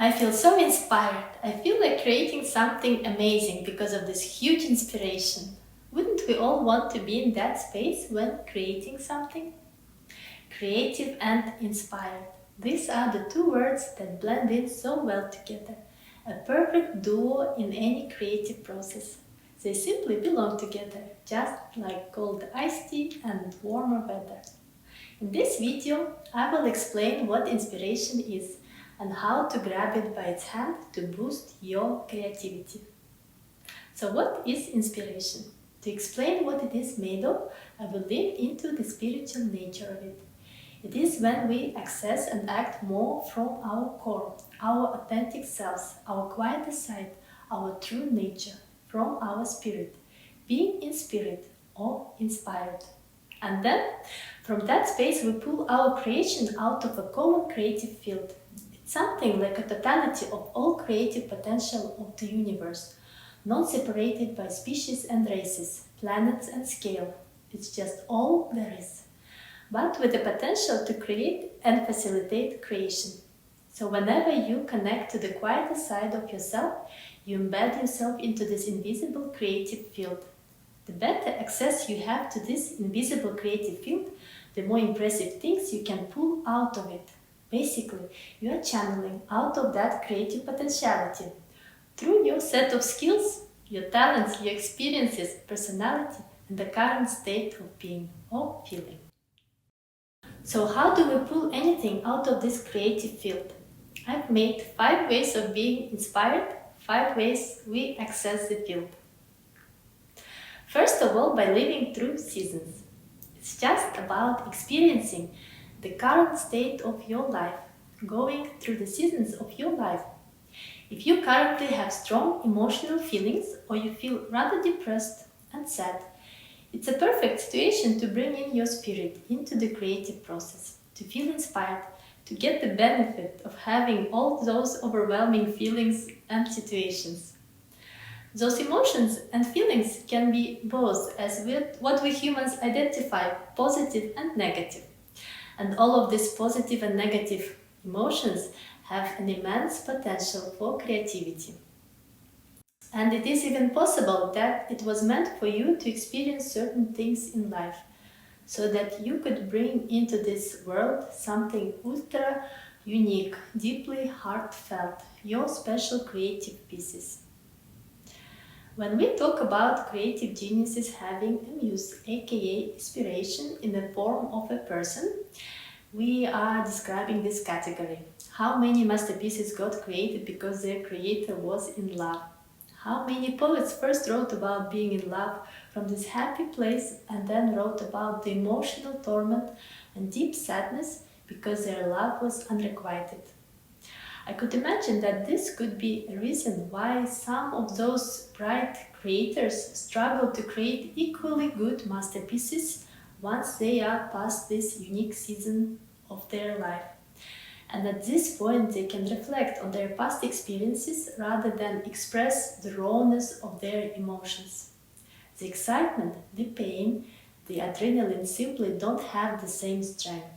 I feel so inspired. I feel like creating something amazing because of this huge inspiration. Wouldn't we all want to be in that space when creating something? Creative and inspired. These are the two words that blend in so well together. A perfect duo in any creative process. They simply belong together, just like cold iced tea and warmer weather. In this video, I will explain what inspiration is and how to grab it by its hand to boost your creativity. So what is inspiration? To explain what it is made of, I will dive into the spiritual nature of it. It is when we access and act more from our core, our authentic selves, our quiet side, our true nature, from our spirit, being in spirit or inspired. And then, from that space, we pull our creation out of a common creative field. It's something like a totality of all creative potential of the universe, not separated by species and races, planets and scale. It's just all there is, but with the potential to create and facilitate creation. So whenever you connect to the quieter side of yourself, you embed yourself into this invisible creative field. The better access you have to this invisible creative field, the more impressive things you can pull out of it. Basically, you are channeling out of that creative potentiality through your set of skills, your talents, your experiences, personality, and the current state of being or feeling. So how do we pull anything out of this creative field? I've made 5 ways of being inspired, 5 ways we access the field. First of all, by living through seasons. It's just about experiencing the current state of your life, going through the seasons of your life. If you currently have strong emotional feelings or you feel rather depressed and sad, it's a perfect situation to bring in your spirit into the creative process, to feel inspired, to get the benefit of having all those overwhelming feelings and situations. Those emotions and feelings can be both as with what we humans identify positive and negative. And all of these positive and negative emotions have an immense potential for creativity. And it is even possible that it was meant for you to experience certain things in life, so that you could bring into this world something ultra unique, deeply heartfelt, your special creative pieces. When we talk about creative geniuses having a muse, aka inspiration in the form of a person, we are describing this category. How many masterpieces got created because their creator was in love? How many poets first wrote about being in love from this happy place and then wrote about the emotional torment and deep sadness because their love was unrequited? I could imagine that this could be a reason why some of those bright creators struggle to create equally good masterpieces once they are past this unique season of their life. And at this point they can reflect on their past experiences rather than express the rawness of their emotions. The excitement, the pain, the adrenaline simply don't have the same strength.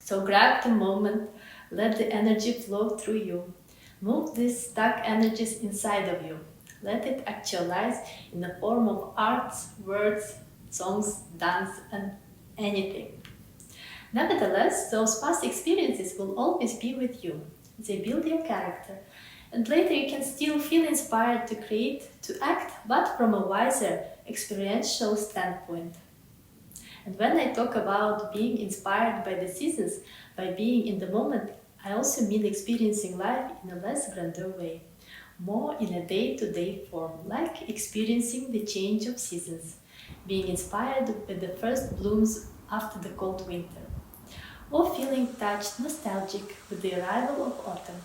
So grab the moment, let the energy flow through you. Move these stuck energies inside of you. Let it actualize in the form of arts, words, songs, dance, and anything. Nevertheless, those past experiences will always be with you. They build your character. And later you can still feel inspired to create, to act, but from a wiser, experiential standpoint. And when I talk about being inspired by the seasons, by being in the moment, I also mean experiencing life in a less grandeur way, more in a day-to-day form, like experiencing the change of seasons, being inspired with the first blooms after the cold winter, or feeling touched nostalgic with the arrival of autumn.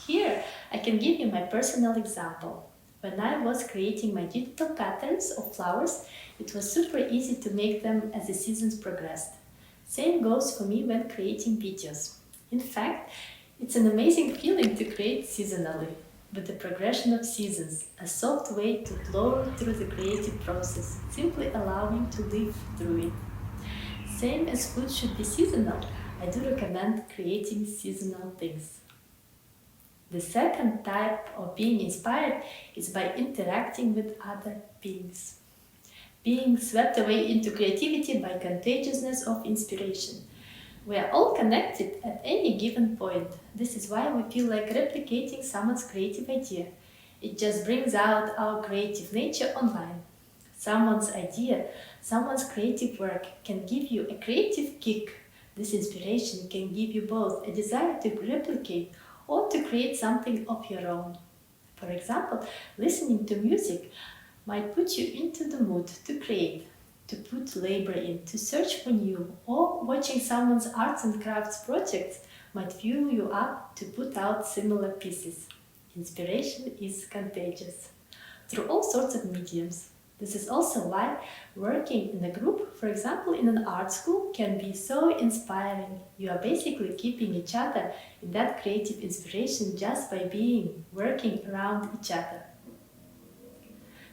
Here, I can give you my personal example. When I was creating my digital patterns of flowers, it was super easy to make them as the seasons progressed. Same goes for me when creating videos. In fact, it's an amazing feeling to create seasonally, with the progression of seasons, a soft way to flow through the creative process, simply allowing to live through it. Same as food should be seasonal, I do recommend creating seasonal things. The second type of being inspired is by interacting with other beings. Being swept away into creativity by contagiousness of inspiration. We are all connected at any given point. This is why we feel like replicating someone's creative idea. It just brings out our creative nature online. Someone's idea, someone's creative work can give you a creative kick. This inspiration can give you both a desire to replicate or to create something of your own. For example, listening to music might put you into the mood to create, to put labor in, to search for new, or watching someone's arts and crafts projects might fuel you up to put out similar pieces. Inspiration is contagious through all sorts of mediums. This is also why working in a group, for example in an art school, can be so inspiring. You are basically keeping each other in that creative inspiration just by working around each other.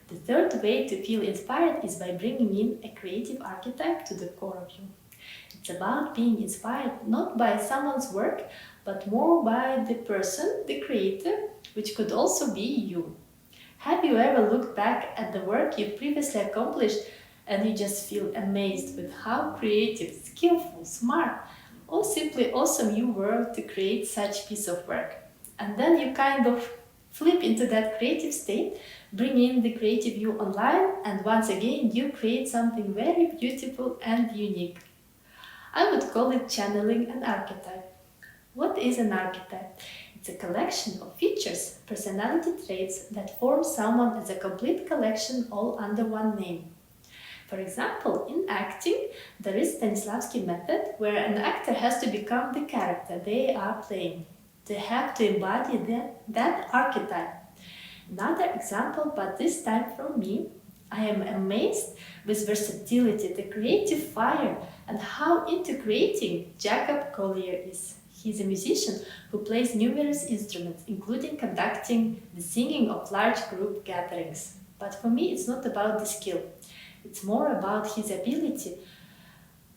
The third way to feel inspired is by bringing in a creative archetype to the core of you. It's about being inspired not by someone's work, but more by the person, the creator, which could also be you. Have you ever looked back at the work you previously accomplished and you just feel amazed with how creative, skillful, smart, or simply awesome you were to create such piece of work? And then you kind of flip into that creative state, bring in the creative you online, and once again you create something very beautiful and unique. I would call it channeling an archetype. What is an archetype? It's a collection of features, personality traits that form someone as a complete collection all under one name. For example, in acting, there is Stanislavski method where an actor has to become the character they are playing. They have to embody that archetype. Another example, but this time from me, I am amazed with versatility, the creative fire, and how into creating Jacob Collier is. He's a musician who plays numerous instruments, including conducting the singing of large group gatherings. But for me, it's not about the skill. It's more about his ability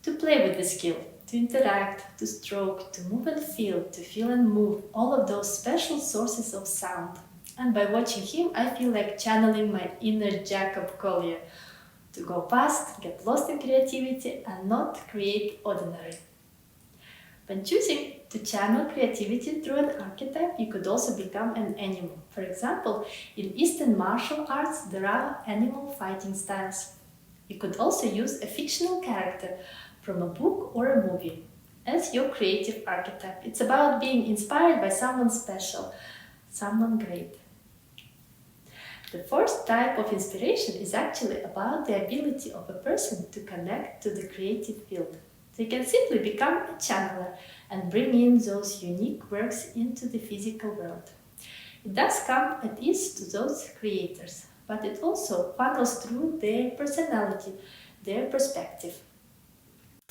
to play with the skill, to interact, to stroke, to move and feel and move, all of those special sources of sound. And by watching him, I feel like channeling my inner Jacob Collier to go past, get lost in creativity, and not create ordinary. When choosing to channel creativity through an archetype, you could also become an animal. For example, in Eastern martial arts, there are animal fighting styles. You could also use a fictional character from a book or a movie as your creative archetype. It's about being inspired by someone special, someone great. The fourth type of inspiration is actually about the ability of a person to connect to the creative field. They can simply become a channeler and bring in those unique works into the physical world. It does come at ease to those creators, but it also funnels through their personality, their perspective.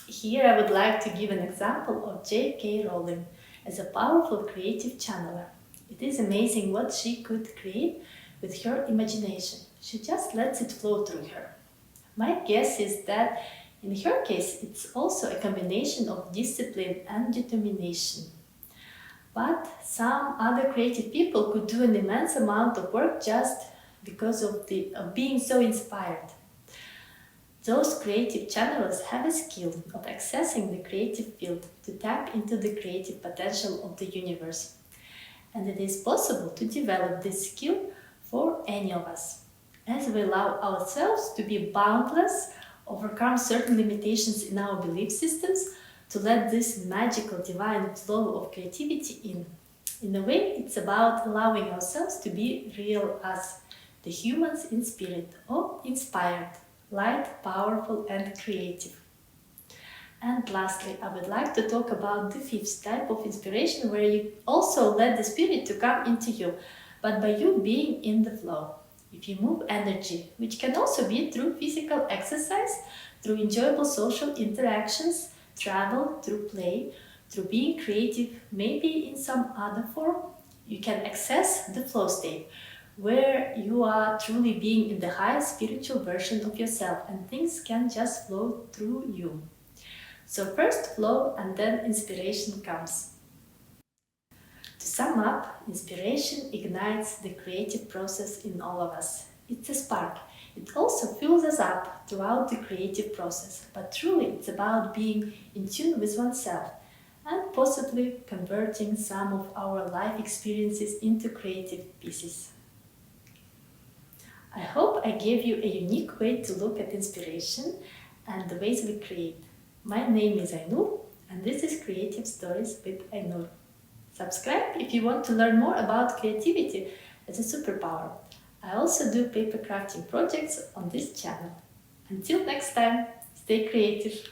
Here I would like to give an example of J.K. Rowling as a powerful creative channeler. It is amazing what she could create with her imagination. She just lets it flow through her. My guess is that in her case, it's also a combination of discipline and determination. But some other creative people could do an immense amount of work just because of being so inspired. Those creative channelers have a skill of accessing the creative field to tap into the creative potential of the universe. And it is possible to develop this skill for any of us, as we allow ourselves to be boundless, overcome certain limitations in our belief systems, to let this magical divine flow of creativity in. In a way, it's about allowing ourselves to be real us, the humans in spirit, or inspired, light, powerful, and creative. And lastly, I would like to talk about the fifth type of inspiration, where you also let the spirit to come into you, but by you being in the flow. If you move energy, which can also be through physical exercise, through enjoyable social interactions, travel, through play, through being creative, maybe in some other form, you can access the flow state, where you are truly being in the highest spiritual version of yourself and things can just flow through you. So first flow and then inspiration comes. To sum up, inspiration ignites the creative process in all of us. It's a spark. It also fills us up throughout the creative process, but truly it's about being in tune with oneself and possibly converting some of our life experiences into creative pieces. I hope I gave you a unique way to look at inspiration and the ways we create. My name is Ainur, and this is Creative Stories with Ainur. Subscribe if you want to learn more about creativity as a superpower. I also do paper crafting projects on this channel. Until next time, stay creative.